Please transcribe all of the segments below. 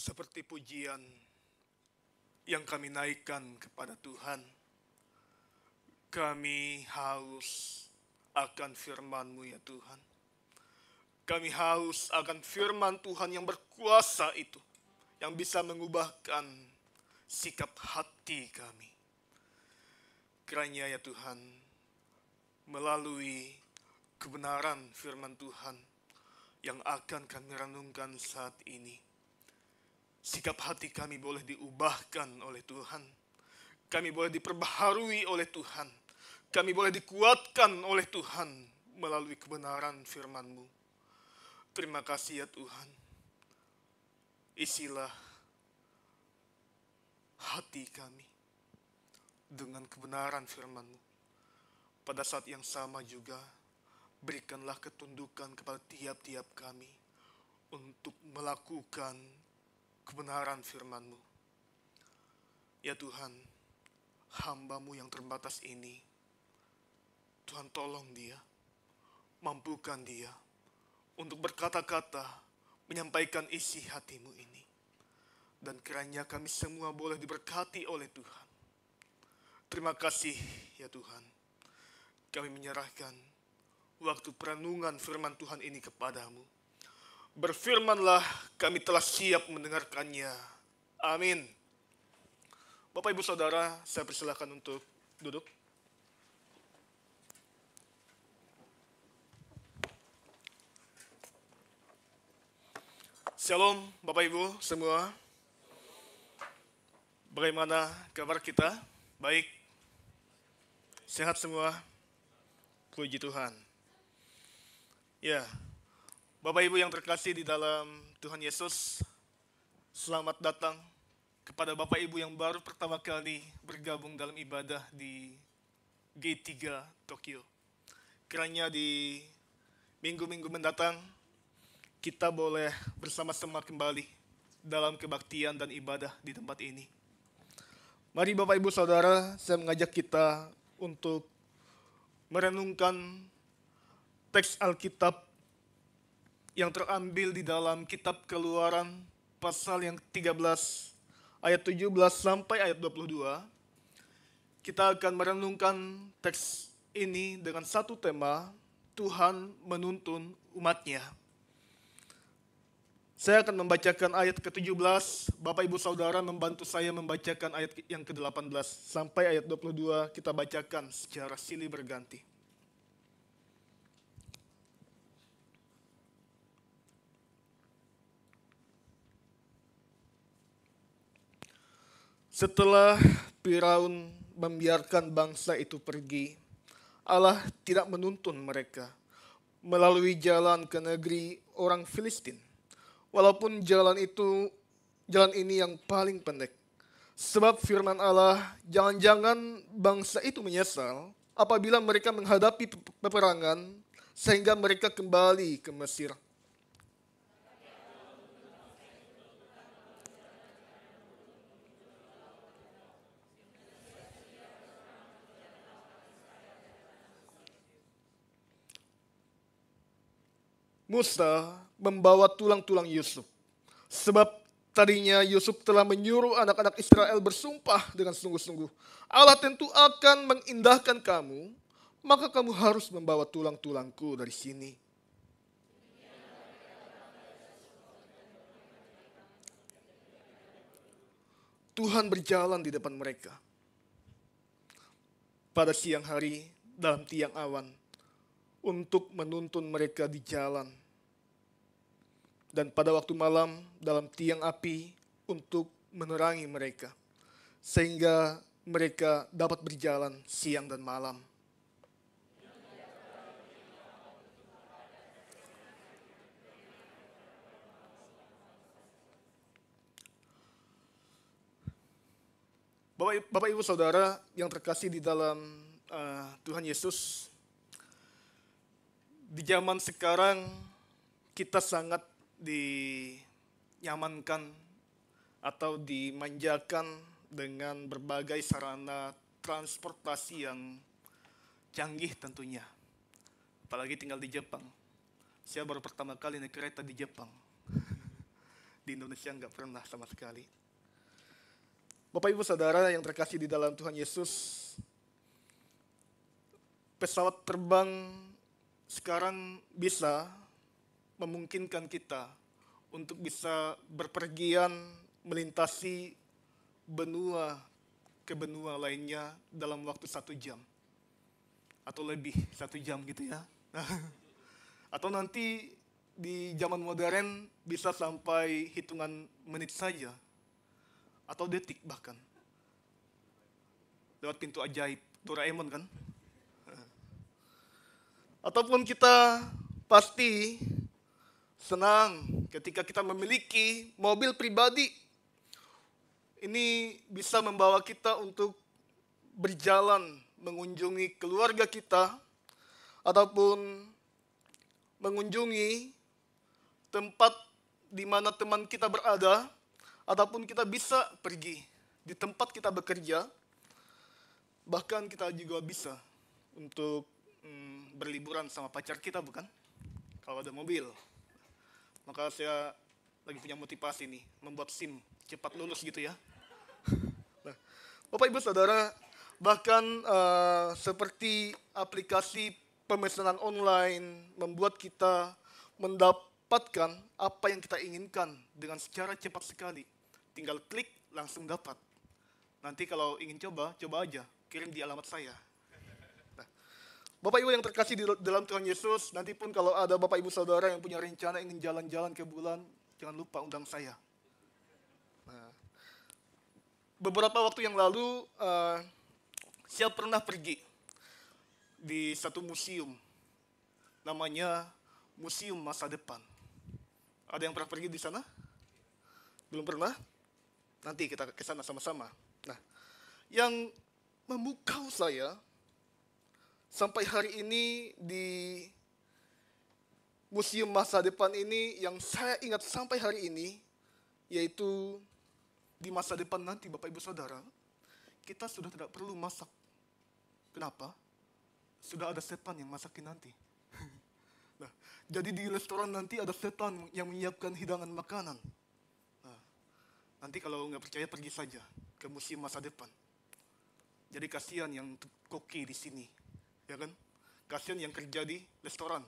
Seperti pujian yang kami naikkan kepada Tuhan, kami haus akan firman-Mu ya Tuhan. Kami haus akan firman Tuhan yang berkuasa itu, yang bisa mengubahkan sikap hati kami. Kiranya ya Tuhan, melalui kebenaran firman Tuhan yang akan kami renungkan saat ini, sikap hati kami boleh diubahkan oleh Tuhan. Kami boleh diperbaharui oleh Tuhan. Kami boleh dikuatkan oleh Tuhan melalui kebenaran firman-Mu. Terima kasih ya Tuhan. Isilah hati kami dengan kebenaran firman-Mu. Pada saat yang sama juga, berikanlah ketundukan kepada tiap-tiap kami untuk melakukan kebenaran firman-Mu. Ya Tuhan, hamba-Mu yang terbatas ini, Tuhan tolong dia, mampukan dia untuk berkata-kata, menyampaikan isi hati-Mu ini. Dan kiranya kami semua boleh diberkati oleh Tuhan. Terima kasih ya Tuhan. Kami menyerahkan waktu perenungan firman Tuhan ini kepadamu. Berfirmanlah, kami telah siap mendengarkannya. Amin. Bapak Ibu Saudara, saya persilakan untuk duduk. Shalom Bapak Ibu semua. Bagaimana kabar kita? Baik? Sehat semua? Puji Tuhan. Ya, Bapak Ibu yang terkasih di dalam Tuhan Yesus, selamat datang kepada Bapak Ibu yang baru pertama kali bergabung dalam ibadah di G3 Tokyo. Kiranya di minggu-minggu mendatang, kita boleh bersama-sama kembali dalam kebaktian dan ibadah di tempat ini. Mari Bapak Ibu Saudara, saya mengajak kita untuk merenungkan teks Alkitab yang terambil di dalam kitab Keluaran pasal yang 13 ayat 17 sampai ayat 22. Kita akan merenungkan teks ini dengan satu tema, Tuhan menuntun umat-Nya. Saya akan membacakan ayat ke-17, Bapak Ibu Saudara membantu saya membacakan ayat yang ke-18 sampai ayat 22, kita bacakan secara silih berganti. Setelah Firaun membiarkan bangsa itu pergi, Allah tidak menuntun mereka melalui jalan ke negeri orang Filistin. Walaupun jalan ini yang paling pendek. Sebab firman Allah, jangan-jangan bangsa itu menyesal apabila mereka menghadapi peperangan sehingga mereka kembali ke Mesir. Musa membawa tulang-tulang Yusuf. Sebab tadinya Yusuf telah menyuruh anak-anak Israel bersumpah dengan sungguh-sungguh, Allah tentu akan mengindahkan kamu, maka kamu harus membawa tulang-tulangku dari sini. Tuhan berjalan di depan mereka. Pada siang hari dalam tiang awan untuk menuntun mereka di jalan. Dan pada waktu malam dalam tiang api untuk menerangi mereka. Sehingga mereka dapat berjalan siang dan malam. Bapak Ibu Saudara yang terkasih di dalam Tuhan Yesus, di zaman sekarang kita sangat dinyamankan atau dimanjakan dengan berbagai sarana transportasi yang canggih tentunya. Apalagi tinggal di Jepang. Saya baru pertama kali naik kereta di Jepang. Di di Indonesia nggak pernah sama sekali. Bapak Ibu Saudara yang terkasih di dalam Tuhan Yesus, pesawat terbang sekarang bisa memungkinkan kita untuk bisa berpergian melintasi benua ke benua lainnya dalam waktu 1 jam. Atau lebih 1 jam gitu ya. Atau nanti di zaman modern bisa sampai hitungan menit saja. Atau detik bahkan. Lewat pintu ajaib Doraemon kan. Ataupun kita pasti senang ketika kita memiliki mobil pribadi. Ini bisa membawa kita untuk berjalan mengunjungi keluarga kita, ataupun mengunjungi tempat di mana teman kita berada, ataupun kita bisa pergi di tempat kita bekerja, bahkan kita juga bisa untuk berliburan sama pacar kita, bukan? Kalau ada mobil. Maka saya lagi punya motivasi nih, membuat SIM cepat lulus gitu ya. Nah, Bapak Ibu Saudara, bahkan seperti aplikasi pemesanan online membuat kita mendapatkan apa yang kita inginkan dengan secara cepat sekali. Tinggal klik, langsung dapat. Nanti kalau ingin coba aja, kirim di alamat saya. Nah, Bapak Ibu yang terkasih di dalam Tuhan Yesus, nanti pun kalau ada Bapak Ibu Saudara yang punya rencana ingin jalan-jalan ke bulan, jangan lupa undang saya. Nah, beberapa waktu yang lalu, saya pernah pergi di satu museum, namanya Museum Masa Depan. Ada yang pernah pergi di sana? Belum pernah? Nanti kita ke sana sama-sama. Nah, yang memukau saya sampai hari ini di Museum Masa Depan ini, yang saya ingat sampai hari ini, yaitu di masa depan nanti Bapak Ibu Saudara, kita sudah tidak perlu masak. Kenapa? Sudah ada setan yang masakin nanti. Nah, jadi di restoran nanti ada setan yang menyiapkan hidangan makanan. Nah, nanti kalau nggak percaya pergi saja ke museum masa depan. Jadi kasihan yang koki di sini, ya kan? Kasihan yang kerja di restoran,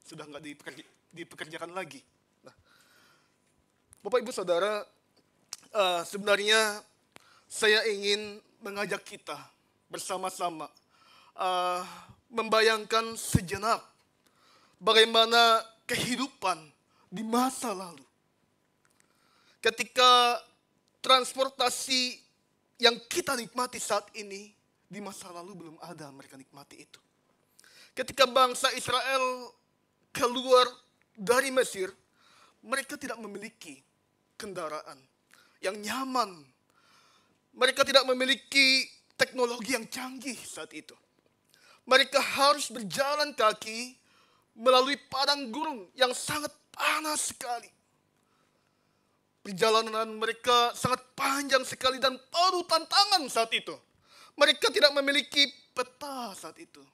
sudah nggak dipekerjakan lagi. Nah, Bapak Ibu Saudara, sebenarnya saya ingin mengajak kita bersama-sama membayangkan sejenak bagaimana kehidupan di masa lalu. Ketika transportasi yang kita nikmati saat ini, di masa lalu belum ada mereka nikmati itu. Ketika bangsa Israel keluar dari Mesir, mereka tidak memiliki kendaraan yang nyaman. Mereka tidak memiliki teknologi yang canggih saat itu. Mereka harus berjalan kaki melalui padang gurun yang sangat panas sekali. Perjalanan mereka sangat panjang sekali dan penuh tantangan saat itu. Mereka tidak memiliki peta saat itu.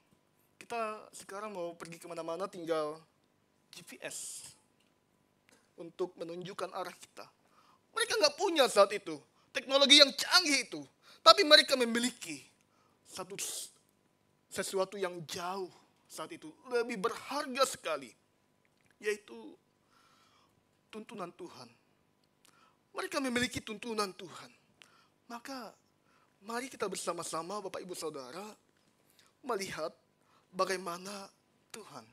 Kita sekarang mau pergi kemana-mana tinggal GPS untuk menunjukkan arah kita. Mereka nggak punya saat itu teknologi yang canggih itu. Tapi mereka memiliki sesuatu yang jauh saat itu, lebih berharga sekali, yaitu tuntunan Tuhan. Mereka memiliki tuntunan Tuhan. Maka mari kita bersama-sama Bapak Ibu Saudara melihat bagaimana Tuhan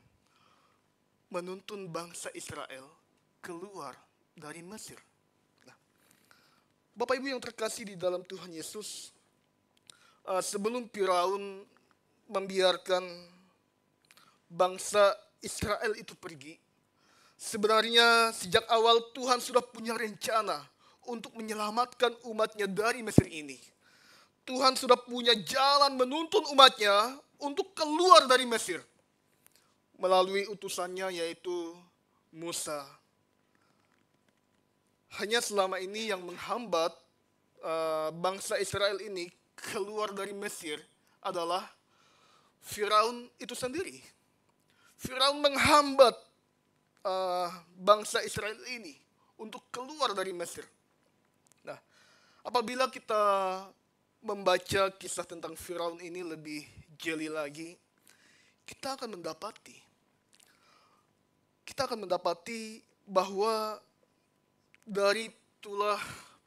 menuntun bangsa Israel keluar dari Mesir. Nah, Bapak Ibu yang terkasih di dalam Tuhan Yesus, sebelum Firaun membiarkan bangsa Israel itu pergi, sebenarnya sejak awal Tuhan sudah punya rencana untuk menyelamatkan umatnya dari Mesir ini. Tuhan sudah punya jalan menuntun umatnya untuk keluar dari Mesir melalui utusannya, yaitu Musa. Hanya selama ini yang menghambat bangsa Israel ini keluar dari Mesir adalah Firaun itu sendiri. Firaun menghambat bangsa Israel ini untuk keluar dari Mesir. Nah, apabila kita membaca kisah tentang Firaun ini lebih jeli lagi, kita akan mendapati bahwa dari tulah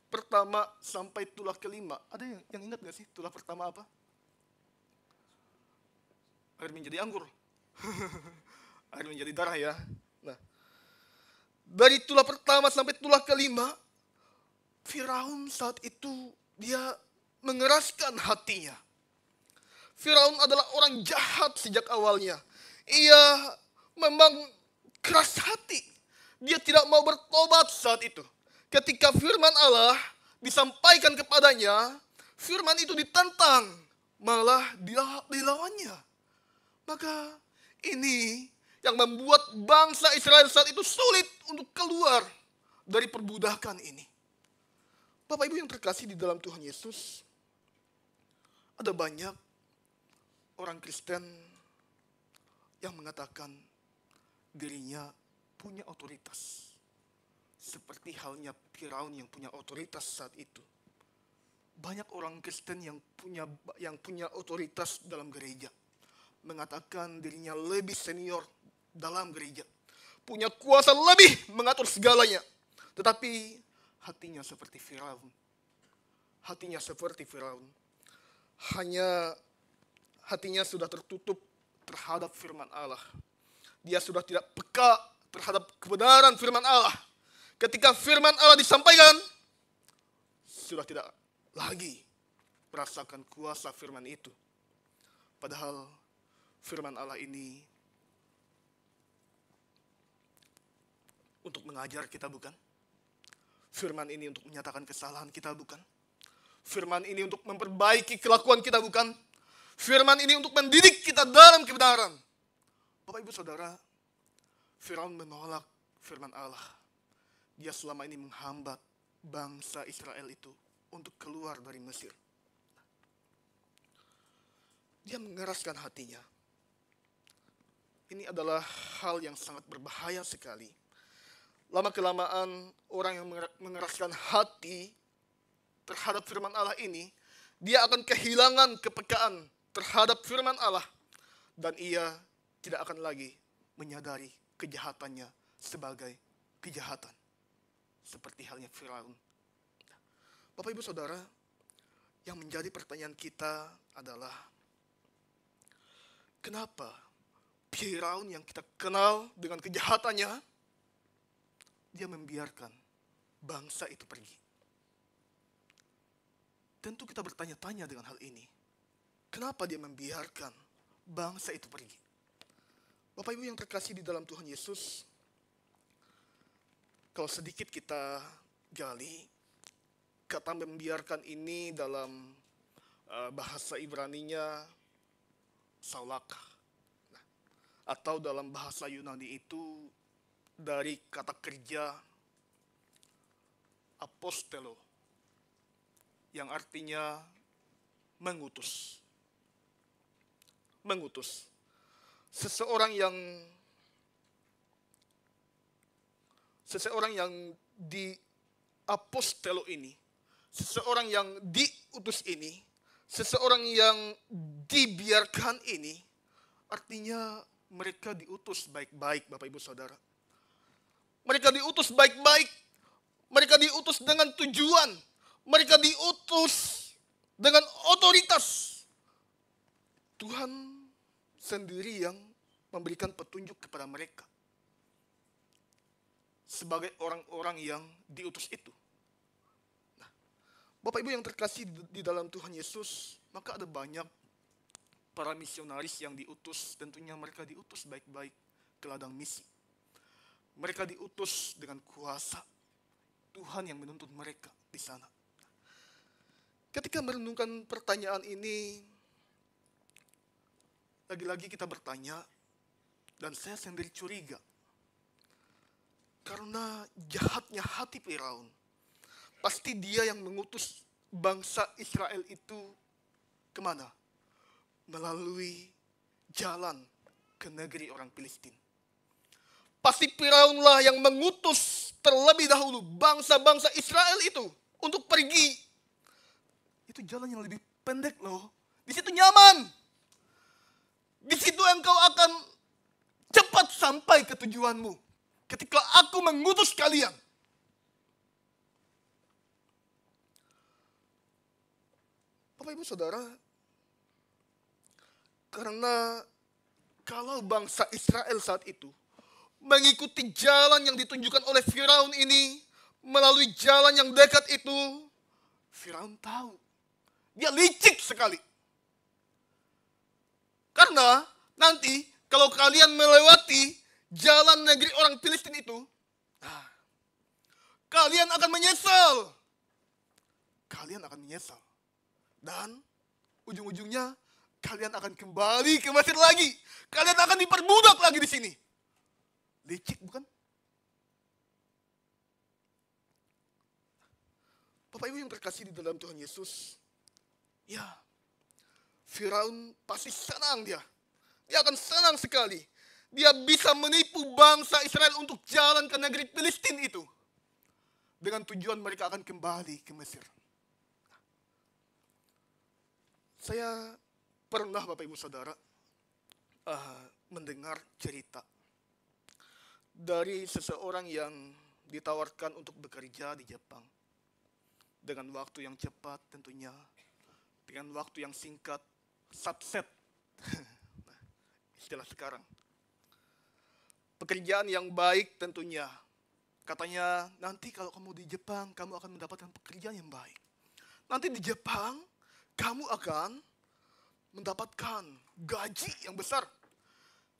pertama sampai tulah kelima, ada yang ingat gak sih tulah pertama apa? Air menjadi anggur. Air menjadi darah ya. Nah, dari tulah pertama sampai tulah kelima, Firaun saat itu dia mengeraskan hatinya. Firaun adalah orang jahat sejak awalnya. Ia memang keras hati. Dia tidak mau bertobat saat itu. Ketika firman Allah disampaikan kepadanya, firman itu ditentang, malah dilawannya. Maka ini yang membuat bangsa Israel saat itu sulit untuk keluar dari perbudakan ini. Bapak Ibu yang terkasih di dalam Tuhan Yesus, ada banyak orang Kristen yang mengatakan dirinya punya otoritas. Seperti halnya Firaun yang punya otoritas saat itu. Banyak orang Kristen yang punya otoritas dalam gereja. Mengatakan dirinya lebih senior dalam gereja. Punya kuasa lebih mengatur segalanya. Tetapi hatinya seperti Firaun. Hatinya sudah tertutup terhadap firman Allah. Dia sudah tidak peka terhadap kebenaran firman Allah. Ketika firman Allah disampaikan, sudah tidak lagi merasakan kuasa firman itu. Padahal firman Allah ini untuk mengajar kita, bukan? Firman ini untuk menyatakan kesalahan kita, bukan? Firman ini untuk memperbaiki kelakuan kita, bukan? Firman ini untuk mendidik kita dalam kebenaran. Bapak Ibu Saudara, Firaun menolak firman Allah. Dia selama ini menghambat bangsa Israel itu untuk keluar dari Mesir. Dia mengeraskan hatinya. Ini adalah hal yang sangat berbahaya sekali. Lama-kelamaan orang yang mengeraskan hati terhadap firman Allah ini, dia akan kehilangan kepekaan terhadap firman Allah. Dan ia tidak akan lagi menyadari kejahatannya sebagai kejahatan. Seperti halnya Firaun. Bapak Ibu Saudara, yang menjadi pertanyaan kita adalah, kenapa Firaun yang kita kenal dengan kejahatannya, dia membiarkan bangsa itu pergi? Tentu kita bertanya-tanya dengan hal ini. Kenapa dia membiarkan bangsa itu pergi? Bapak Ibu yang terkasih di dalam Tuhan Yesus, kalau sedikit kita gali, kata membiarkan ini dalam bahasa Ibraninya saulaka. Atau dalam bahasa Yunani itu dari kata kerja apostelo, yang artinya mengutus. Mengutus. Seseorang yang di apostelo ini, seseorang yang diutus ini, seseorang yang dibiarkan ini, artinya mereka diutus baik-baik, Bapak Ibu Saudara. Mereka diutus baik-baik. Mereka diutus dengan tujuan. Mereka diutus dengan otoritas. Tuhan sendiri yang memberikan petunjuk kepada mereka. Sebagai orang-orang yang diutus itu. Nah, Bapak Ibu yang terkasih di dalam Tuhan Yesus, maka ada banyak para misionaris yang diutus. Tentunya mereka diutus baik-baik ke ladang misi. Mereka diutus dengan kuasa. Tuhan yang menuntun mereka di sana. Ketika merenungkan pertanyaan ini, lagi-lagi kita bertanya, dan saya sendiri curiga. Karena jahatnya hati Firaun, pasti dia yang mengutus bangsa Israel itu kemana? Melalui jalan ke negeri orang Filistin. Pasti Firaunlah yang mengutus terlebih dahulu bangsa-bangsa Israel itu untuk pergi. Itu jalan yang lebih pendek loh. Di situ nyaman. Di situ engkau akan cepat sampai ke tujuanmu. Ketika aku mengutus kalian. Bapak Ibu Saudara, karena kalau bangsa Israel saat itu mengikuti jalan yang ditunjukkan oleh Firaun ini, melalui jalan yang dekat itu, Firaun tahu. Dia licik sekali. Karena nanti kalau kalian melewati jalan negeri orang Filistin itu, kalian akan menyesal. Kalian akan menyesal. Dan ujung-ujungnya kalian akan kembali ke Mesir lagi. Kalian akan diperbudak lagi di sini. Licik bukan? Bapak Ibu yang terkasih di dalam Tuhan Yesus. Ya, Firaun pasti senang dia. Dia akan senang sekali. Dia bisa menipu bangsa Israel untuk jalan ke negeri Filistin itu. Dengan tujuan mereka akan kembali ke Mesir. Saya pernah Bapak Ibu Saudara mendengar cerita dari seseorang yang ditawarkan untuk bekerja di Jepang. Dengan waktu yang cepat tentunya. Dengan waktu yang singkat, subset. Istilah sekarang. Pekerjaan yang baik tentunya. Katanya, nanti kalau kamu di Jepang, kamu akan mendapatkan pekerjaan yang baik. Nanti di Jepang, kamu akan mendapatkan gaji yang besar.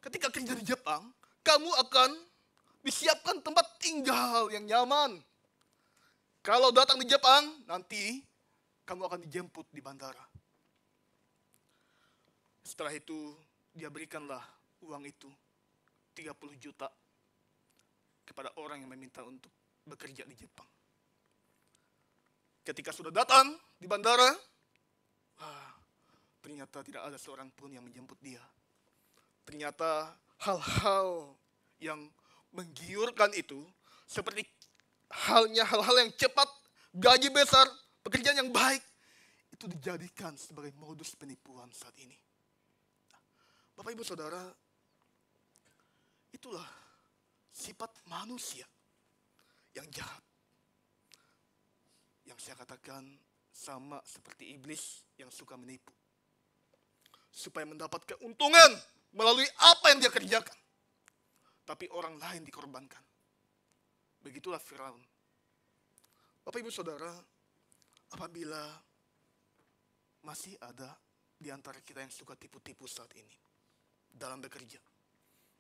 Ketika kerja di Jepang, kamu akan disiapkan tempat tinggal yang nyaman. Kalau datang di Jepang, nanti kamu akan dijemput di bandara. Setelah itu, dia berikanlah uang itu, 30 juta, kepada orang yang meminta untuk bekerja di Jepang. Ketika sudah datang di bandara, ternyata tidak ada seorang pun yang menjemput dia. Ternyata hal-hal yang menggiurkan itu, seperti halnya hal-hal yang cepat, gaji besar, pekerjaan yang baik, itu dijadikan sebagai modus penipuan saat ini. Bapak Ibu Saudara, itulah sifat manusia yang jahat. Yang saya katakan sama seperti iblis yang suka menipu. Supaya mendapat keuntungan melalui apa yang dia kerjakan. Tapi orang lain dikorbankan. Begitulah Firaun. Bapak Ibu Saudara, apabila masih ada di antara kita yang suka tipu-tipu saat ini, dalam bekerja,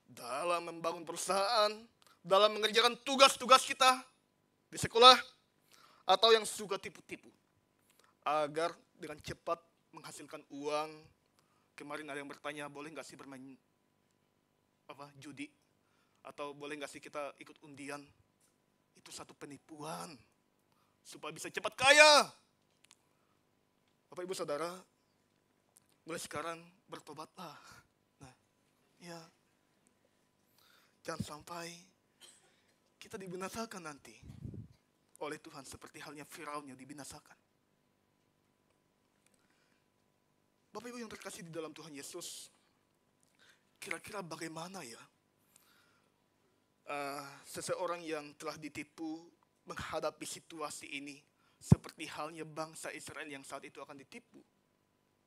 dalam membangun perusahaan, dalam mengerjakan tugas-tugas kita di sekolah, atau yang suka tipu-tipu, agar dengan cepat menghasilkan uang. Kemarin ada yang bertanya, boleh nggak sih bermain judi? Atau boleh nggak sih kita ikut undian? Itu satu penipuan. Supaya bisa cepat kaya. Bapak Ibu Saudara, mulai sekarang bertobatlah. Nah, ya, jangan sampai kita dibinasakan nanti oleh Tuhan seperti halnya Firaun yang dibinasakan. Bapak Ibu yang terkasih di dalam Tuhan Yesus, kira-kira bagaimana ya seseorang yang telah ditipu menghadapi situasi ini, seperti halnya bangsa Israel yang saat itu akan ditipu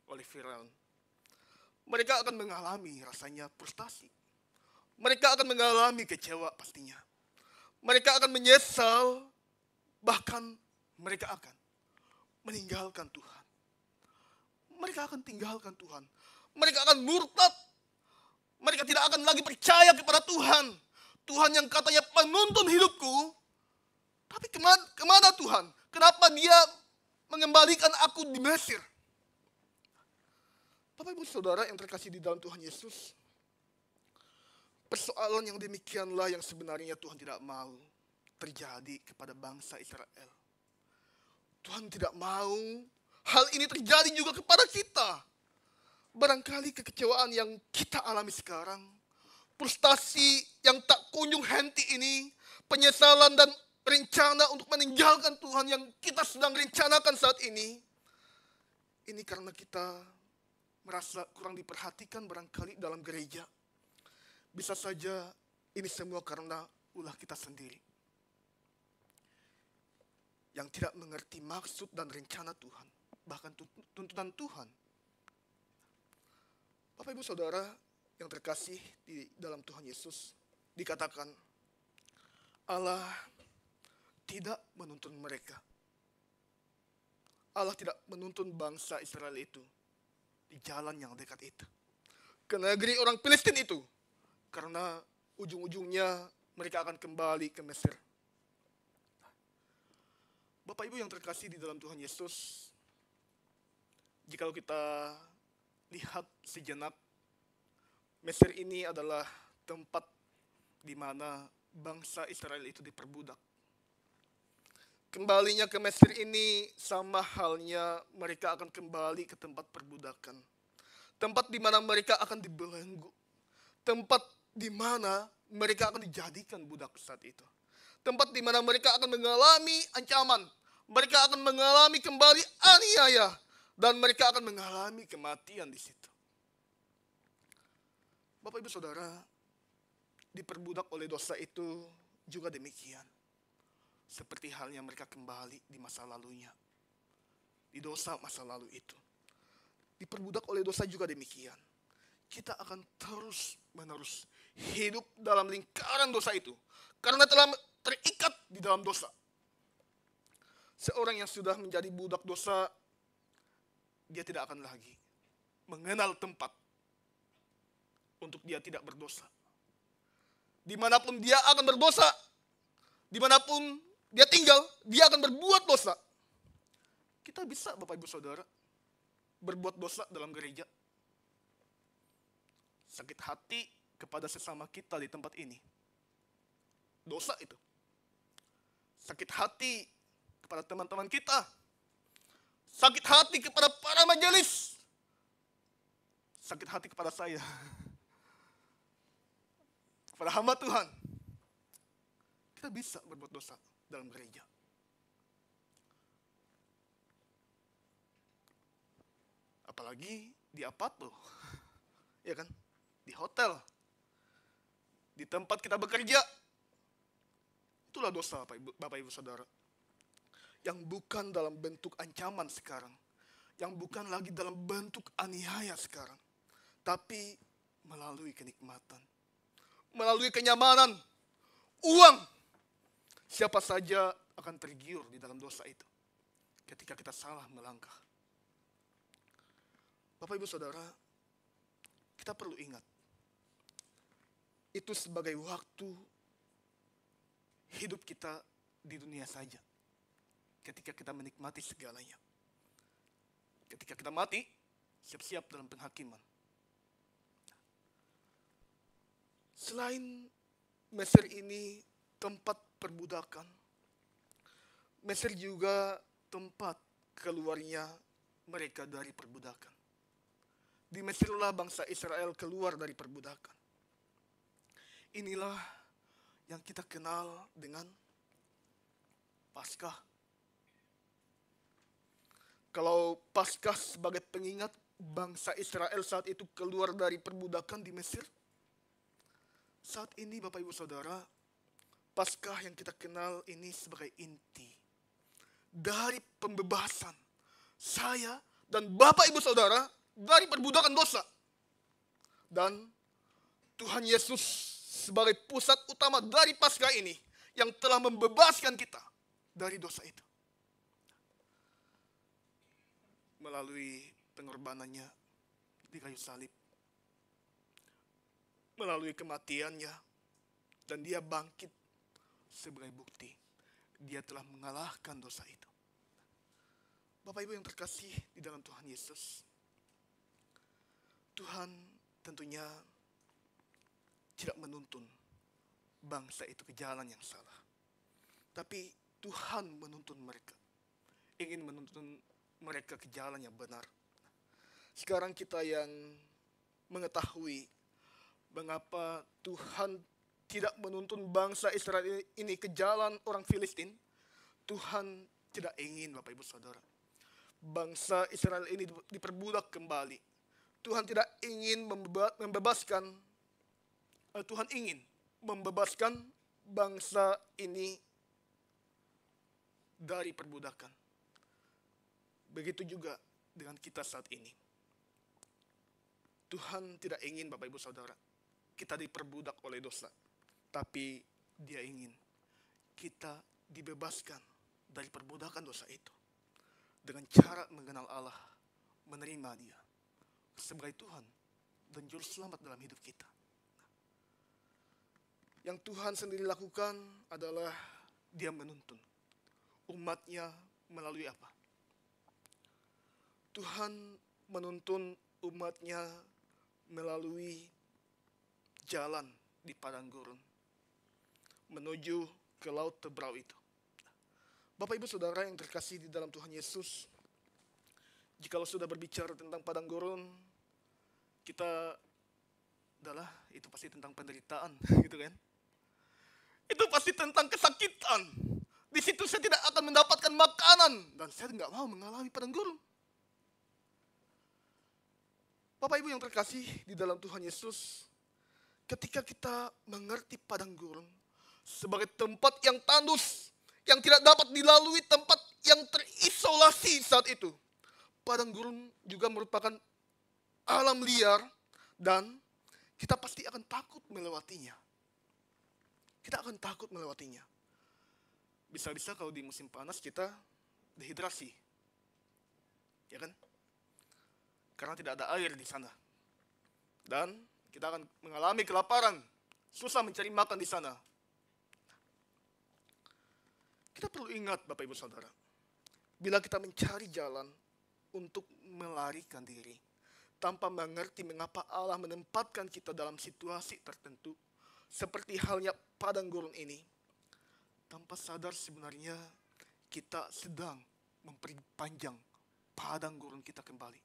oleh Firaun. Mereka akan mengalami rasanya frustasi. Mereka akan mengalami kecewa pastinya. Mereka akan menyesal, bahkan mereka akan meninggalkan Tuhan. Mereka akan tinggalkan Tuhan. Mereka akan murtad. Mereka tidak akan lagi percaya kepada Tuhan. Tuhan yang katanya penuntun hidupku. Tapi kemana Tuhan? Kenapa dia mengembalikan aku di Mesir? Bapak Ibu Saudara yang terkasih di dalam Tuhan Yesus. Persoalan yang demikianlah yang sebenarnya Tuhan tidak mau terjadi kepada bangsa Israel. Tuhan tidak mau hal ini terjadi juga kepada kita. Barangkali kekecewaan yang kita alami sekarang, frustasi yang tak kunjung henti ini, penyesalan dan rencana untuk meninggalkan Tuhan yang kita sedang rencanakan saat ini karena kita merasa kurang diperhatikan barangkali dalam gereja. Bisa saja ini semua karena ulah kita sendiri yang tidak mengerti maksud dan rencana Tuhan, bahkan tuntunan Tuhan. Bapak Ibu Saudara yang terkasih di dalam Tuhan Yesus, dikatakan Allah tidak menuntun mereka. Allah tidak menuntun bangsa Israel itu di jalan yang dekat itu, ke negeri orang Filistin itu, karena ujung-ujungnya mereka akan kembali ke Mesir. Bapak Ibu yang terkasih di dalam Tuhan Yesus, jikalau kita lihat sejenak, Mesir ini adalah tempat di mana bangsa Israel itu diperbudak. Kembalinya ke Mesir ini sama halnya mereka akan kembali ke tempat perbudakan. Tempat di mana mereka akan dibelenggu. Tempat di mana mereka akan dijadikan budak saat itu. Tempat di mana mereka akan mengalami ancaman. Mereka akan mengalami kembali aniaya. Dan mereka akan mengalami kematian di situ. Bapak Ibu Saudara, diperbudak oleh dosa itu juga demikian. Seperti halnya mereka kembali di masa lalunya. Di dosa masa lalu itu. Diperbudak oleh dosa juga demikian. Kita akan terus-menerus hidup dalam lingkaran dosa itu. Karena telah terikat di dalam dosa. Seorang yang sudah menjadi budak dosa, dia tidak akan lagi mengenal tempat untuk dia tidak berdosa. Dimanapun dia akan berdosa, dimanapun dia tinggal, dia akan berbuat dosa. Kita bisa, Bapak Ibu Saudara, berbuat dosa dalam gereja. Sakit hati kepada sesama kita di tempat ini. Dosa itu. Sakit hati kepada teman-teman kita. Sakit hati kepada para majelis. Sakit hati kepada saya. Kepada hamba Tuhan. Kita bisa berbuat dosa dalam gereja. Apalagi di apartemen, ya kan? Di hotel, di tempat kita bekerja. Itulah dosa Bapak Ibu Saudara. Yang bukan dalam bentuk ancaman sekarang. Yang bukan lagi dalam bentuk aniaya sekarang. Tapi melalui kenikmatan. Melalui kenyamanan. Uang. Siapa saja akan tergiur di dalam dosa itu. Ketika kita salah melangkah. Bapak Ibu Saudara, kita perlu ingat. Itu sebagai waktu hidup kita di dunia saja. Ketika kita menikmati segalanya. Ketika kita mati, siap-siap dalam penghakiman. Selain Mesir ini tempat perbudakan, Mesir juga tempat keluarnya mereka dari perbudakan. Di Mesirlah bangsa Israel keluar dari perbudakan. Inilah yang kita kenal dengan Paskah. Kalau Paskah sebagai pengingat bangsa Israel saat itu keluar dari perbudakan di Mesir, saat ini Bapak Ibu Saudara, Paskah yang kita kenal ini sebagai inti dari pembebasan saya dan Bapak Ibu Saudara dari perbudakan dosa. Dan Tuhan Yesus sebagai pusat utama dari Paskah ini yang telah membebaskan kita dari dosa itu. Melalui pengorbanannya di kayu salib. Melalui kematiannya. Dan dia bangkit sebagai bukti. Dia telah mengalahkan dosa itu. Bapak Ibu yang terkasih di dalam Tuhan Yesus. Tuhan tentunya tidak menuntun bangsa itu ke jalan yang salah. Tapi Tuhan menuntun mereka. Ingin menuntun mereka ke jalan yang benar. Sekarang kita yang mengetahui mengapa Tuhan tidak menuntun bangsa Israel ini ke jalan orang Filistin, Tuhan tidak ingin, Bapak Ibu Saudara, bangsa Israel ini diperbudak kembali. Tuhan tidak ingin membebaskan, Tuhan ingin membebaskan bangsa ini dari perbudakan. Begitu juga dengan kita saat ini. Tuhan tidak ingin, Bapak Ibu Saudara, kita diperbudak oleh dosa. Tapi Dia ingin kita dibebaskan dari perbudakan dosa itu. Dengan cara mengenal Allah, menerima Dia sebagai Tuhan dan Juru Selamat dalam hidup kita. Yang Tuhan sendiri lakukan adalah Dia menuntun umatnya melalui apa? Tuhan menuntun umatnya melalui jalan di padang gurun menuju ke laut Tebrau itu. Bapak Ibu Saudara yang terkasih di dalam Tuhan Yesus, jikalau sudah berbicara tentang padang gurun, kita adalah itu pasti tentang penderitaan, gitu kan? Itu pasti tentang kesakitan. Di situ saya tidak akan mendapatkan makanan dan saya nggak mau mengalami padang gurun. Bapak Ibu yang terkasih di dalam Tuhan Yesus, ketika kita mengerti padang gurun sebagai tempat yang tandus, yang tidak dapat dilalui, tempat yang terisolasi saat itu. Padang gurun juga merupakan alam liar dan kita pasti akan takut melewatinya. Kita akan takut melewatinya. Bisa-bisa kalau di musim panas kita dehidrasi. Ya kan? Karena tidak ada air di sana. Dan kita akan mengalami kelaparan. Susah mencari makan di sana. Kita perlu ingat, Bapak Ibu Saudara, bila kita mencari jalan untuk melarikan diri, tanpa mengerti mengapa Allah menempatkan kita dalam situasi tertentu, seperti halnya padang gurun ini, tanpa sadar sebenarnya kita sedang memperpanjang padang gurun kita kembali.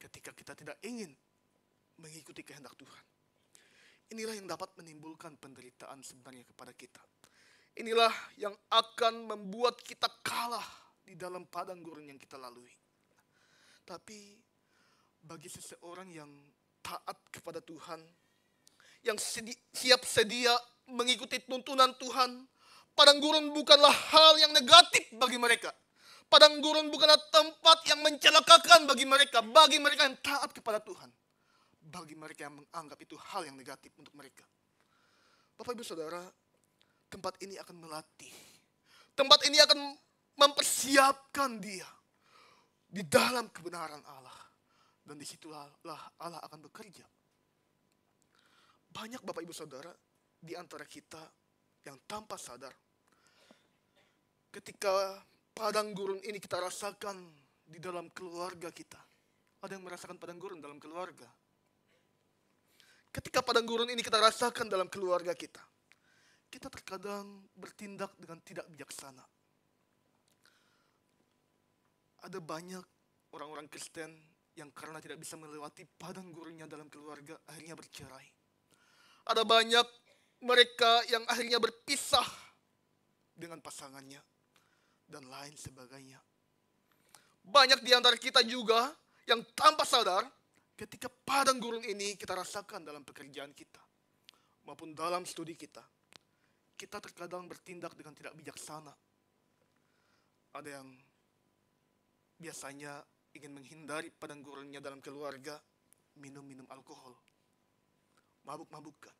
Ketika kita tidak ingin mengikuti kehendak Tuhan. Inilah yang dapat menimbulkan penderitaan sebenarnya kepada kita. Inilah yang akan membuat kita kalah di dalam padang gurun yang kita lalui. Tapi bagi seseorang yang taat kepada Tuhan, yang siap sedia mengikuti tuntunan Tuhan, padang gurun bukanlah hal yang negatif bagi mereka. Padang gurun bukanlah tempat yang mencelakakan bagi mereka yang taat kepada Tuhan. Bagi mereka yang menganggap itu hal yang negatif untuk mereka. Bapak Ibu Saudara, tempat ini akan melatih. Tempat ini akan mempersiapkan dia di dalam kebenaran Allah. Dan disitulah Allah akan bekerja. Banyak Bapak Ibu Saudara di antara kita yang tanpa sadar, ketika padang gurun ini kita rasakan di dalam keluarga kita. Ada yang merasakan padang gurun dalam keluarga. Ketika padang gurun ini kita rasakan dalam keluarga kita, kita terkadang bertindak dengan tidak bijaksana. Ada banyak orang-orang Kristen yang karena tidak bisa melewati padang gurunnya dalam keluarga, akhirnya bercerai. Ada banyak mereka yang akhirnya berpisah dengan pasangannya, dan lain sebagainya. Banyak di antara kita juga yang tanpa sadar ketika padang gurun ini kita rasakan dalam pekerjaan kita maupun dalam studi kita. Kita terkadang bertindak dengan tidak bijaksana. Ada yang biasanya ingin menghindari padang gurunnya dalam keluarga, minum-minum alkohol, mabuk-mabukan,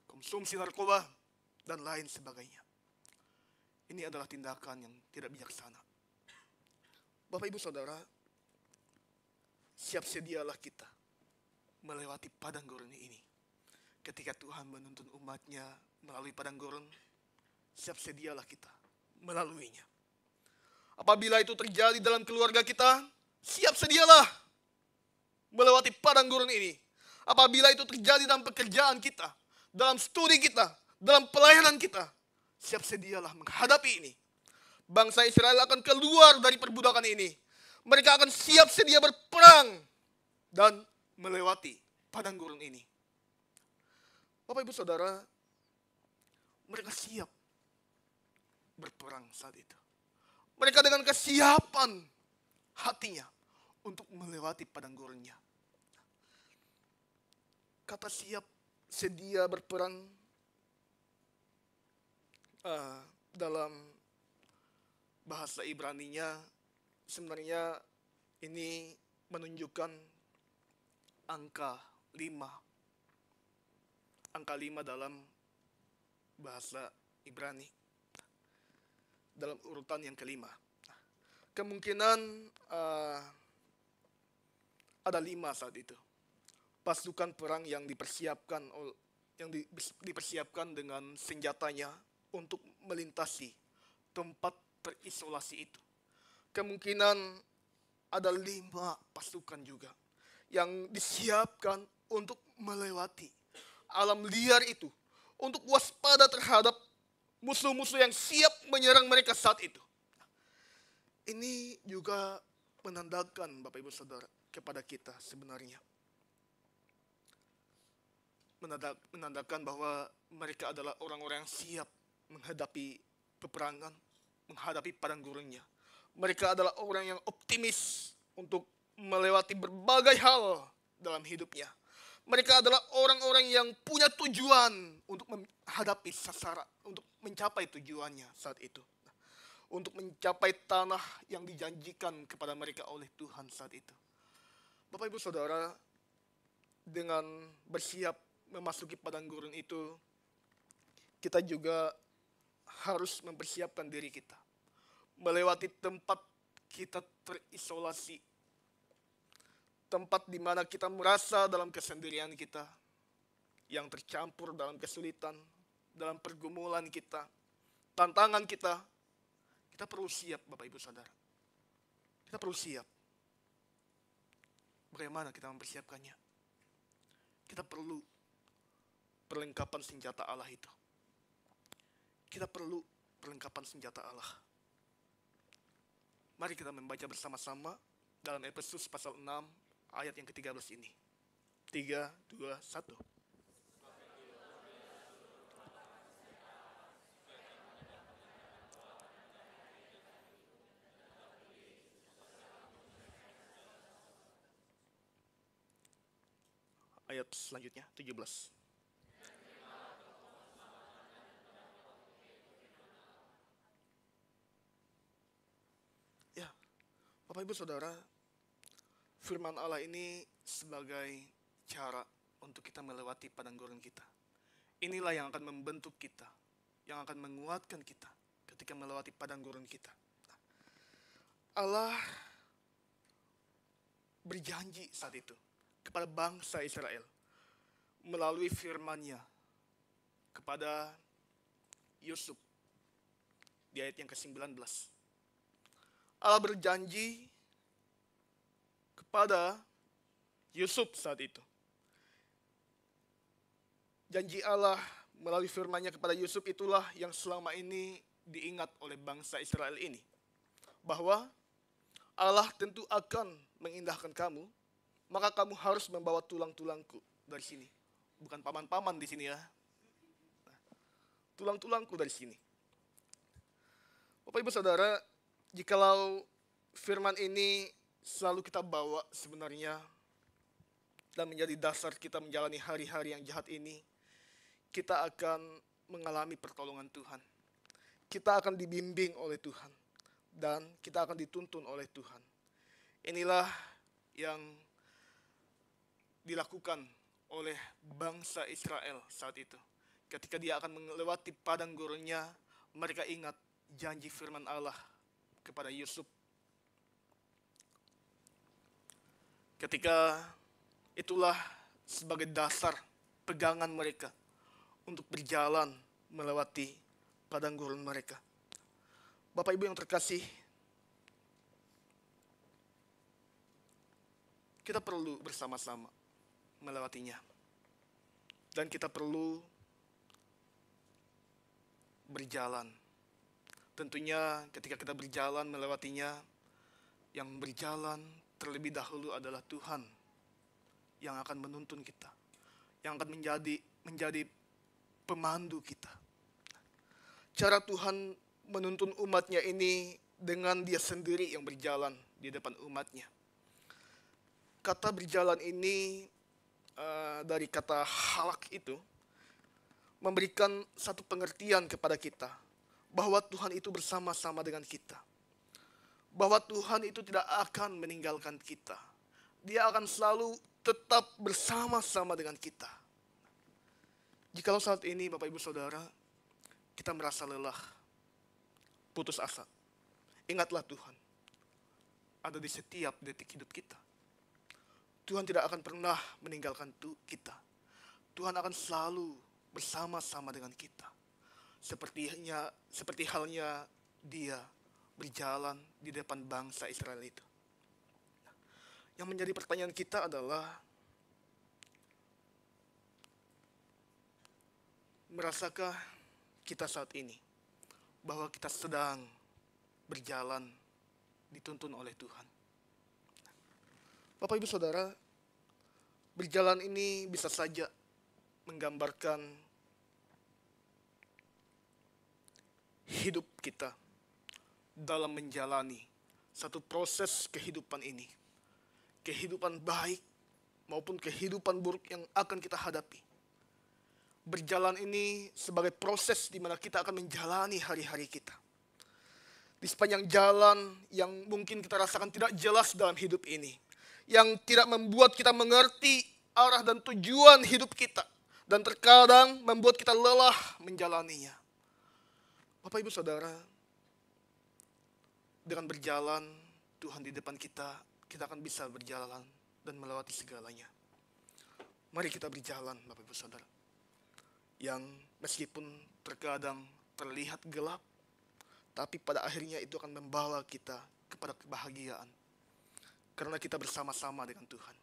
konsumsi narkoba, dan lain sebagainya. Ini adalah tindakan yang tidak bijaksana. Bapak Ibu Saudara, siap sedialah kita melewati padang gurun ini. Ketika Tuhan menuntun umatnya melalui padang gurun, siap sedialah kita melaluinya. Apabila itu terjadi dalam keluarga kita, siap sedialah melewati padang gurun ini. Apabila itu terjadi dalam pekerjaan kita, dalam studi kita, dalam pelayanan kita, siap sedialah menghadapi ini. Bangsa Israel akan keluar dari perbudakan ini. Mereka akan siap sedia berperang dan melewati padang gurun ini. Bapak Ibu Saudara, mereka siap berperang saat itu. Mereka dengan kesiapan hatinya untuk melewati padang gurunnya. Kata siap, sedia berperang dalam bahasa Ibraninya sebenarnya ini menunjukkan angka 5. Angka 5 dalam bahasa Ibrani. Dalam urutan yang kelima. Kemungkinan ada 5 saat itu. Pasukan perang yang dipersiapkan dengan senjatanya untuk melintasi tempat terisolasi itu. Kemungkinan ada 5 pasukan juga yang disiapkan untuk melewati alam liar itu, untuk waspada terhadap musuh-musuh yang siap menyerang mereka saat itu. Ini juga menandakan Bapak Ibu Saudara kepada kita sebenarnya. Menandakan bahwa mereka adalah orang-orang yang siap menghadapi peperangan, menghadapi padang gurunnya. Mereka adalah orang yang optimis untuk melewati berbagai hal dalam hidupnya. Mereka adalah orang-orang yang punya tujuan untuk menghadapi sasaran, untuk mencapai tujuannya saat itu. Untuk mencapai tanah yang dijanjikan kepada mereka oleh Tuhan saat itu. Bapak Ibu Saudara, dengan bersiap memasuki padang gurun itu, kita juga harus mempersiapkan diri kita. Melewati tempat kita terisolasi. Tempat di mana kita merasa dalam kesendirian kita, yang tercampur dalam kesulitan, dalam pergumulan kita, tantangan kita. Kita perlu siap Bapak Ibu Saudara. Kita perlu siap. Bagaimana kita mempersiapkannya? Kita perlu perlengkapan senjata Allah itu. Kita perlu perlengkapan senjata Allah. Mari kita membaca bersama-sama dalam Efesus pasal 6 ayat yang ke-13 ini. 3, 2, 1. Ayat selanjutnya, 17. Ya, Bapak Ibu Saudara, firman Allah ini sebagai cara untuk kita melewati padang gurun kita. Inilah yang akan membentuk kita, yang akan menguatkan kita ketika melewati padang gurun kita. Allah berjanji saat itu kepada bangsa Israel melalui firman-Nya kepada Yusuf di ayat yang ke-19. Allah berjanji kepada Yusuf saat itu. Janji Allah melalui firman-Nya kepada Yusuf itulah yang selama ini diingat oleh bangsa Israel ini. Bahwa Allah tentu akan mengindahkan kamu, maka kamu harus membawa tulang-tulangku dari sini. Bukan paman-paman di sini ya. Tulang-tulangku dari sini. Bapak Ibu Saudara, jikalau firman ini selalu kita bawa sebenarnya dan menjadi dasar kita menjalani hari-hari yang jahat ini, kita akan mengalami pertolongan Tuhan. Kita akan dibimbing oleh Tuhan dan kita akan dituntun oleh Tuhan. Inilah yang dilakukan oleh bangsa Israel saat itu. Ketika dia akan melewati padang gurunnya, mereka ingat janji firman Allah kepada Yusuf. Ketika itulah sebagai dasar pegangan mereka untuk berjalan melewati padang gurun mereka. Bapak Ibu yang terkasih, kita perlu bersama-sama melewatinya. Dan kita perlu berjalan. Tentunya ketika kita berjalan melewatinya, yang berjalan terlebih dahulu adalah Tuhan yang akan menuntun kita, yang akan menjadi pemandu kita. Cara Tuhan menuntun umatnya ini dengan dia sendiri yang berjalan di depan umatnya. Kata berjalan ini dari kata halak itu memberikan satu pengertian kepada kita bahwa Tuhan itu bersama-sama dengan kita. Bahwa Tuhan itu tidak akan meninggalkan kita. Dia akan selalu tetap bersama-sama dengan kita. Jikalau saat ini Bapak Ibu Saudara kita merasa lelah, putus asa, ingatlah Tuhan ada di setiap detik hidup kita. Tuhan tidak akan pernah meninggalkan kita. Tuhan akan selalu bersama-sama dengan kita. Seperti halnya dia berjalan di depan bangsa Israel itu. Yang menjadi pertanyaan kita adalah, merasakah kita saat ini bahwa kita sedang berjalan dituntun oleh Tuhan? Bapak Ibu Saudara, berjalan ini bisa saja menggambarkan hidup kita dalam menjalani satu proses kehidupan ini. Kehidupan baik maupun kehidupan buruk yang akan kita hadapi. Berjalan ini sebagai proses di mana kita akan menjalani hari-hari kita. Di sepanjang jalan yang mungkin kita rasakan tidak jelas dalam hidup ini. Yang tidak membuat kita mengerti arah dan tujuan hidup kita. Dan terkadang membuat kita lelah menjalaninya. Bapak Ibu Saudara, dengan berjalan Tuhan di depan kita, kita akan bisa berjalan dan melewati segalanya. Mari kita berjalan Bapak Ibu Saudara. Yang meskipun terkadang terlihat gelap, tapi pada akhirnya itu akan membawa kita kepada kebahagiaan. Karena kita bersama-sama dengan Tuhan.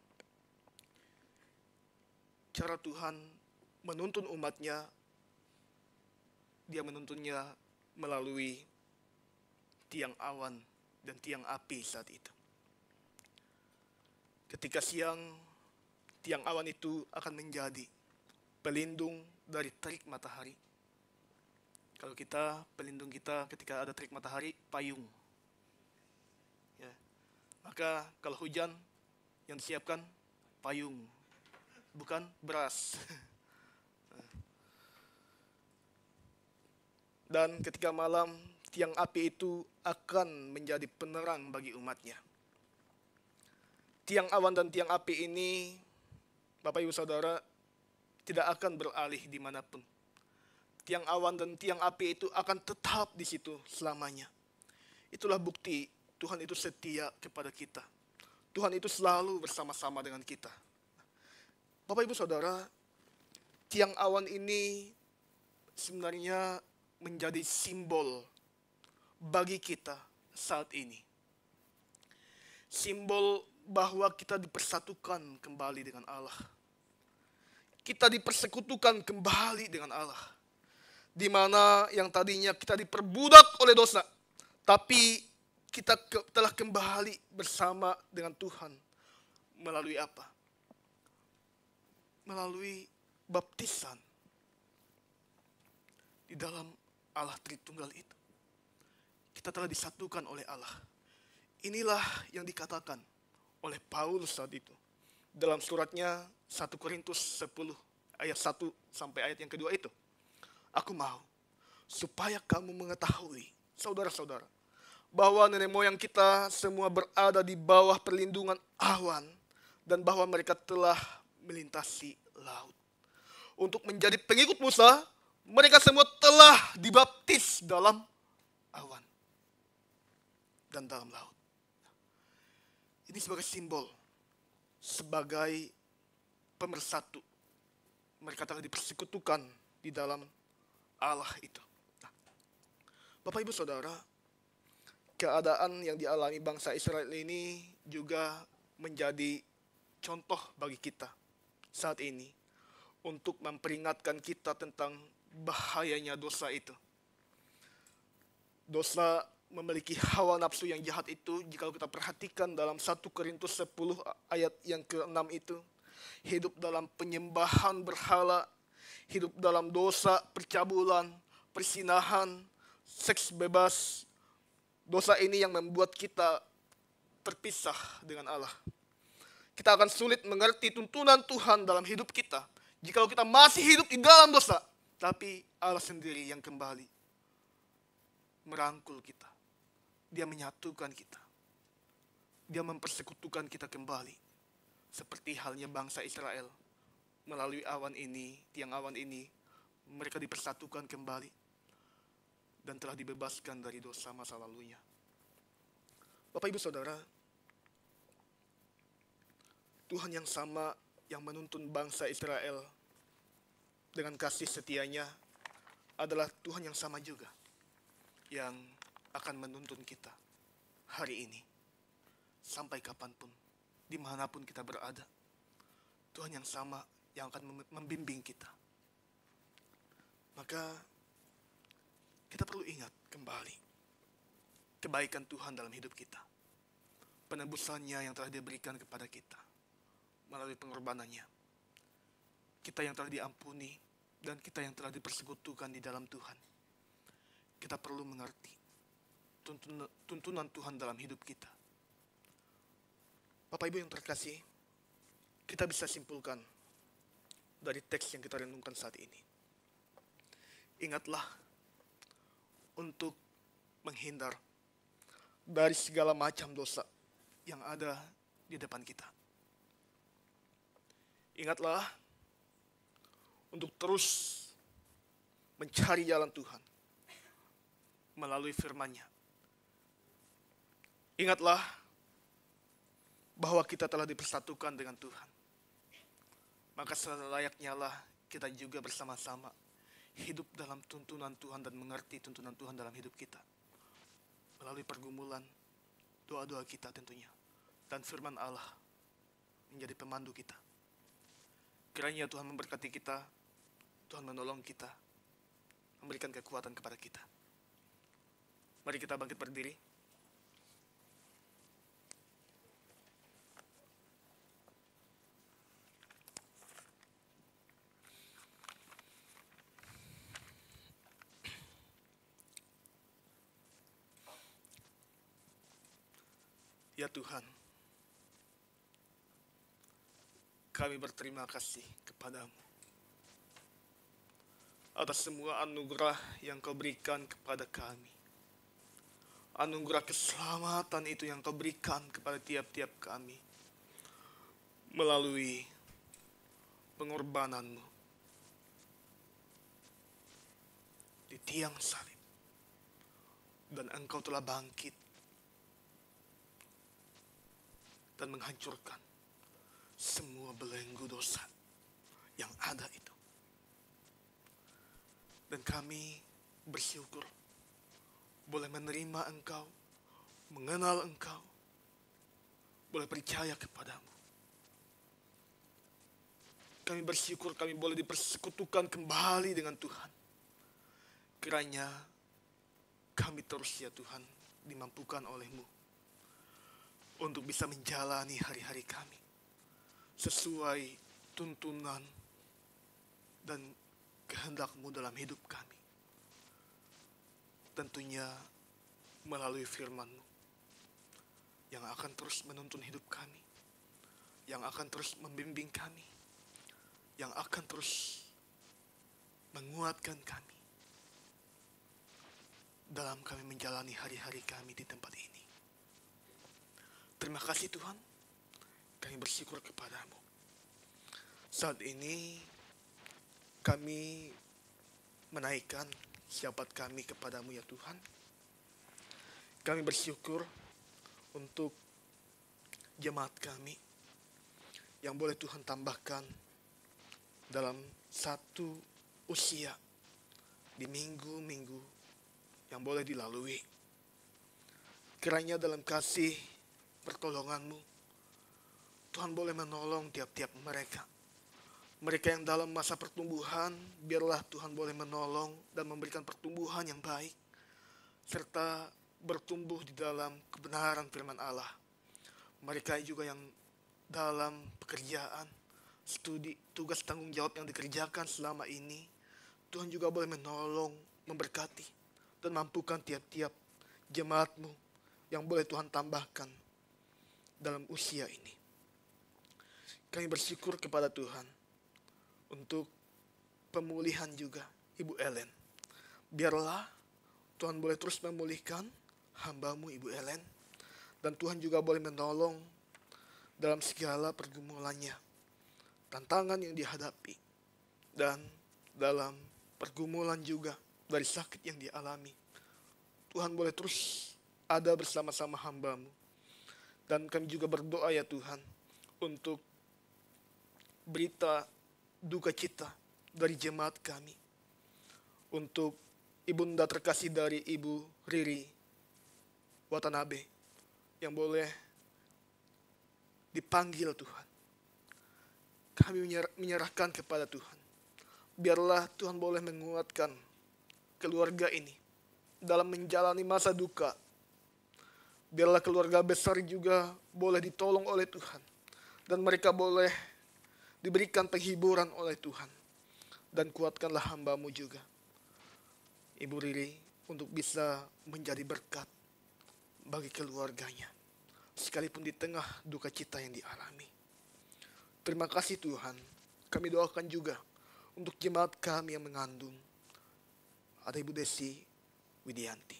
Cara Tuhan menuntun umatnya, dia menuntunnya melalui tiang awan dan tiang api saat itu. Ketika siang, tiang awan itu akan menjadi pelindung dari terik matahari. Kalau kita, pelindung kita ketika ada terik matahari, payung. Ya. Maka kalau hujan, yang disiapkan payung, bukan beras. Dan ketika malam, tiang api itu akan menjadi penerang bagi umatnya. Tiang awan dan tiang api ini, Bapak Ibu Saudara, tidak akan beralih dimanapun. Tiang awan dan tiang api itu akan tetap di situ selamanya. Itulah bukti Tuhan itu setia kepada kita. Tuhan itu selalu bersama-sama dengan kita. Bapak Ibu Saudara, tiang awan ini sebenarnya menjadi simbol bagi kita saat ini. Simbol bahwa kita dipersatukan kembali dengan Allah. Kita dipersekutukan kembali dengan Allah. Di mana yang tadinya kita diperbudak oleh dosa, tapi kita telah kembali bersama dengan Tuhan. Melalui apa? Melalui baptisan di dalam Allah Tritunggal itu. Kita telah disatukan oleh Allah. Inilah yang dikatakan oleh Paulus saat itu. Dalam suratnya 1 Korintus 10 ayat 1 sampai ayat yang kedua itu. Aku mau supaya kamu mengetahui, saudara-saudara, bahwa nenek moyang kita semua berada di bawah perlindungan awan dan bahwa mereka telah melintasi laut. Untuk menjadi pengikut Musa, mereka semua telah dibaptis dalam awan dan dalam laut. Ini sebagai simbol, sebagai pemersatu. Mereka telah dipersekutukan di dalam Allah itu. Nah, Bapak Ibu Saudara, keadaan yang dialami bangsa Israel ini juga menjadi contoh bagi kita saat ini untuk memperingatkan kita tentang bahayanya dosa itu. Dosa memiliki hawa nafsu yang jahat itu, jika kita perhatikan dalam 1 Korintus 10 ayat yang ke-6 itu, hidup dalam penyembahan berhala, hidup dalam dosa, percabulan, persinahan, seks bebas. Dosa ini yang membuat kita terpisah dengan Allah. Kita akan sulit mengerti tuntunan Tuhan dalam hidup kita jikalau kita masih hidup di dalam dosa. Tapi Allah sendiri yang kembali merangkul kita. Dia menyatukan kita. Dia mempersekutukan kita kembali. Seperti halnya bangsa Israel. Melalui awan ini, tiang awan ini, mereka dipersatukan kembali. Dan telah dibebaskan dari dosa masa lalunya. Bapak Ibu Saudara, Tuhan yang sama yang menuntun bangsa Israel dengan kasih setianya adalah Tuhan yang sama juga yang akan menuntun kita hari ini sampai kapanpun, dimanapun kita berada. Tuhan yang sama yang akan membimbing kita. Maka kita perlu ingat kembali kebaikan Tuhan dalam hidup kita, penebusannya yang telah diberikan kepada kita melalui pengorbanannya. Kita yang telah diampuni dan kita yang telah dipersekutukan di dalam Tuhan. Kita perlu mengerti tuntunan Tuhan dalam hidup kita. Bapak Ibu yang terkasih, kita bisa simpulkan dari teks yang kita renungkan saat ini. Ingatlah untuk menghindar dari segala macam dosa yang ada di depan kita. Ingatlah untuk terus mencari jalan Tuhan melalui firman-Nya. Ingatlah bahwa kita telah dipersatukan dengan Tuhan. Maka selayaknya lah kita juga bersama-sama hidup dalam tuntunan Tuhan dan mengerti tuntunan Tuhan dalam hidup kita. Melalui pergumulan, doa-doa kita tentunya. Dan firman Allah menjadi pemandu kita. Kiranya Tuhan memberkati kita, Tuhan menolong kita, memberikan kekuatan kepada kita. Mari kita bangkit berdiri. Ya Tuhan, kami berterima kasih kepadamu atas semua anugerah yang Kau berikan kepada kami. Anugerah keselamatan itu yang Kau berikan kepada tiap-tiap kami melalui pengorbanan-Mu di tiang salib. Dan Engkau telah bangkit dan menghancurkan semua belenggu dosa yang ada itu. Dan kami bersyukur boleh menerima Engkau, mengenal Engkau, boleh percaya kepadamu. Kami bersyukur kami boleh dipersekutukan kembali dengan Tuhan. Kiranya kami terus ya Tuhan dimampukan oleh-Mu untuk bisa menjalani hari-hari kami sesuai tuntunan dan kehendak-Mu dalam hidup kami. Tentunya melalui firman-Mu yang akan terus menuntun hidup kami, yang akan terus membimbing kami, yang akan terus menguatkan kami dalam kami menjalani hari-hari kami di tempat ini. Terima kasih Tuhan, kami bersyukur kepadamu. Saat ini kami menaikkan syafaat kami kepadamu ya Tuhan. Kami bersyukur untuk jemaat kami yang boleh Tuhan tambahkan dalam satu usia di minggu-minggu yang boleh dilalui. Kiranya dalam kasih pertolongan-Mu, Tuhan boleh menolong tiap-tiap mereka. Mereka yang dalam masa pertumbuhan, biarlah Tuhan boleh menolong dan memberikan pertumbuhan yang baik, serta bertumbuh di dalam kebenaran firman Allah. Mereka juga yang dalam pekerjaan studi, tugas tanggung jawab yang dikerjakan selama ini, Tuhan juga boleh menolong, memberkati, dan mampukan tiap-tiap jemaatmu yang boleh Tuhan tambahkan dalam usia ini. Kami bersyukur kepada Tuhan untuk pemulihan juga Ibu Ellen. Biarlah Tuhan boleh terus memulihkan hamba-Mu Ibu Ellen, dan Tuhan juga boleh menolong dalam segala pergumulannya, tantangan yang dihadapi, dan dalam pergumulan juga dari sakit yang dialami. Tuhan boleh terus ada bersama-sama hamba-Mu. Dan kami juga berdoa ya Tuhan, untuk berita duka cita dari jemaat kami, untuk ibunda terkasih dari Ibu Riri Watanabe yang boleh dipanggil Tuhan. Kami menyerahkan kepada Tuhan. Biarlah Tuhan boleh menguatkan keluarga ini dalam menjalani masa duka. Biarlah keluarga besar juga boleh ditolong oleh Tuhan, dan mereka boleh diberikan penghiburan oleh Tuhan. Dan kuatkanlah hamba-Mu juga, Ibu Riri, untuk bisa menjadi berkat bagi keluarganya, sekalipun di tengah duka cita yang dialami. Terima kasih Tuhan. Kami doakan juga untuk jemaat kami yang mengandung. Ada Ibu Desi Widianti,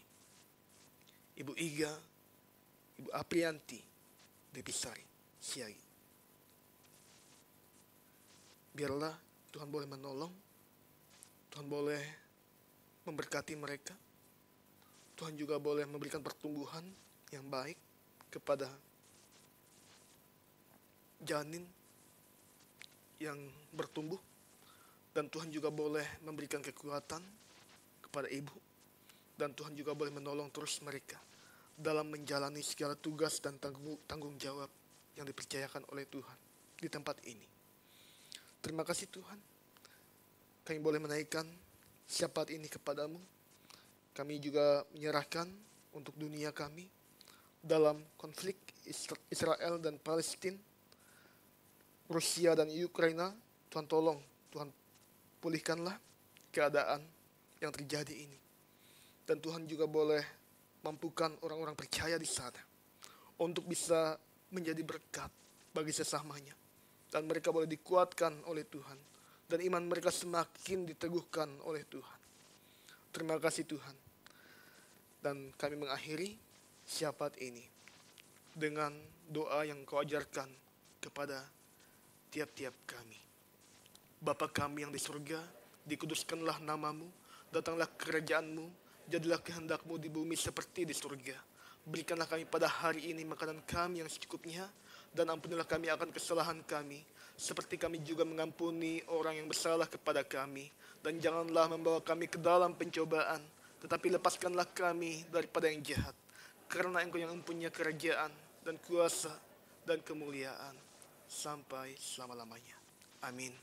Ibu Iga, Ibu Aprianti, Depisari, Siagi. Biarlah Tuhan boleh menolong, Tuhan boleh memberkati mereka. Tuhan juga boleh memberikan pertumbuhan yang baik kepada janin yang bertumbuh. Dan Tuhan juga boleh memberikan kekuatan kepada ibu. Dan Tuhan juga boleh menolong terus mereka dalam menjalani segala tugas dan tanggung jawab yang dipercayakan oleh Tuhan di tempat ini. Terima kasih Tuhan. Kami boleh menaikkan syafaat ini kepadamu. Kami juga menyerahkan untuk dunia kami dalam konflik Israel dan Palestina, Rusia dan Ukraina. Tuhan tolong, Tuhan pulihkanlah keadaan yang terjadi ini. Dan Tuhan juga boleh mampukan orang-orang percaya di sana untuk bisa menjadi berkat bagi sesamanya. Dan mereka boleh dikuatkan oleh Tuhan. Dan iman mereka semakin diteguhkan oleh Tuhan. Terima kasih Tuhan. Dan kami mengakhiri syafaat ini dengan doa yang Kau ajarkan kepada tiap-tiap kami. Bapa kami yang di surga, dikuduskanlah nama-Mu, datanglah kerajaan-Mu, jadilah kehendak-Mu di bumi seperti di surga. Berikanlah kami pada hari ini makanan kami yang secukupnya, dan ampunilah kami akan kesalahan kami, seperti kami juga mengampuni orang yang bersalah kepada kami. Dan janganlah membawa kami ke dalam pencobaan, tetapi lepaskanlah kami daripada yang jahat. Karena Engkau yang mempunyai kerajaan dan kuasa dan kemuliaan sampai selama-lamanya. Amin.